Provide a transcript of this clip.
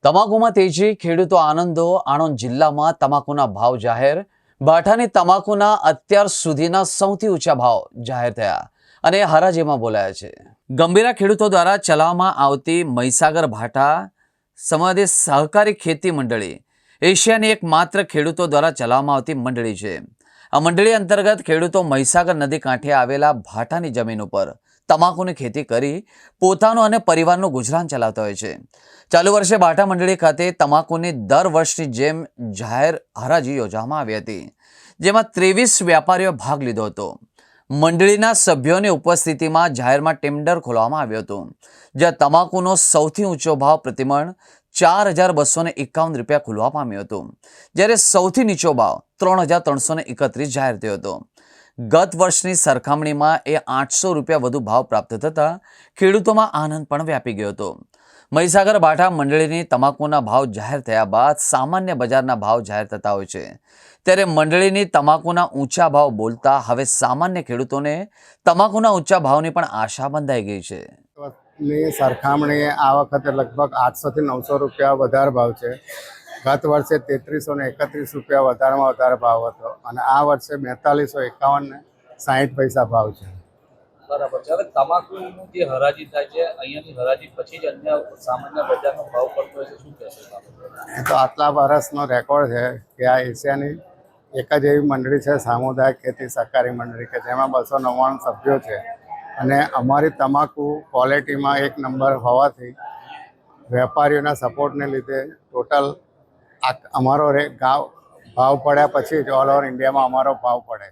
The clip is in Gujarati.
તમાકુમાં તેજી, ખેડૂતો આનંદો. આણંદ જિલ્લામાં તમાકુના ભાવ જાહેર. ભાઠાની તમાકુના અત્યાર સુધીના સૌથી ઊંચા ભાવ જાહેર થયા અને હરાજીમાં બોલાયા છે. ગંભીરા ખેડૂતો દ્વારા ચલાવવામાં આવતી મહીસાગર ભાઠા સમાધિ સહકારી ખેતી મંડળી એશિયાની એકમાત્ર ખેડૂતો દ્વારા ચલાવવામાં આવતી મંડળી છે. આ મંડળી અંતર્ગત ખેડૂતો મહીસાગર નદી કાંઠે આવેલા ભાઠાની જમીન ઉપર તમાકુની ખેતી કરી પોતાનું અને પરિવારનું ગુજરાન ચલાવતા હોય છે. ચાલુ વર્ષે ભાઠા મંડળી ખાતે તમાકુની દર વર્ષની જેમ જાહેર હરાજી યોજવામાં આવી હતી, જેમાં 23 વ્યાપારીઓ ભાગ લીધો હતો. મંડળીના સભ્યોની ઉપસ્થિતિમાં જાહેરમાં ટેન્ડર ખોલવામાં આવ્યું હતું, જ્યાં તમાકુનો સૌથી ઊંચો ભાવ પ્રતિમણ ₹4,251 ખોલવા પામ્યો હતો, જ્યારે સૌથી નીચો ભાવ ₹3,331 જાહેર થયો હતો. ગત વર્ષની સરખામણીમાં ₹800 વધુ ભાવ પ્રાપ્ત થતાં ખેડૂતોમાં આનંદ પણ વ્યાપી ગયો હતો. મહીસાગર ભાઠા મંડળીની તમાકુના ભાવ જાહેર થયા બાદ સામાન્ય બજારના ભાવ જાહેર થતા હોય છે, ત્યારે મંડળીની તમાકુના ઊંચા ભાવ બોલતા હવે સામાન્ય ખેડૂતોને તમાકુના ઊંચા ભાવની પણ આશા બંધાઈ ગઈ છે. ની સરખામણીએ આ વખતે લગભગ 800 થી 900 રૂપિયા વધારે ભાવ છે. ગત વર્ષે 3331 રૂપિયા વધારેમાં વધારે ભાવ હતો અને આ વર્ષે 4251 ને 60 પૈસા ભાવ છે. બરાબર છે. હવે તમાકુનું જે હરાજી થાય છે, અહીંયાની હરાજી પછી જ અન્ય સામાન્ય બજારનો ભાવ પડતો હોય છે, શું કહેશો? એ તો આટલા વર્ષનો રેકોર્ડ છે કે આ એશિયાની એક જ એવી મંડળી છે, સામુદાયિક ખેતી સહકારી મંડળી, કે જેમાં 299 સભ્યો છે અને અમારી તમાકુ ક્વોલિટીમાં 1 નંબર હોવાથી વેપારીઓના સપોર્ટને લીધે ટોટલ અમારો ભાવ પડ્યા પછી જ ઓલ ઓવર ઇન્ડિયામાં અમારો ભાવ પડે.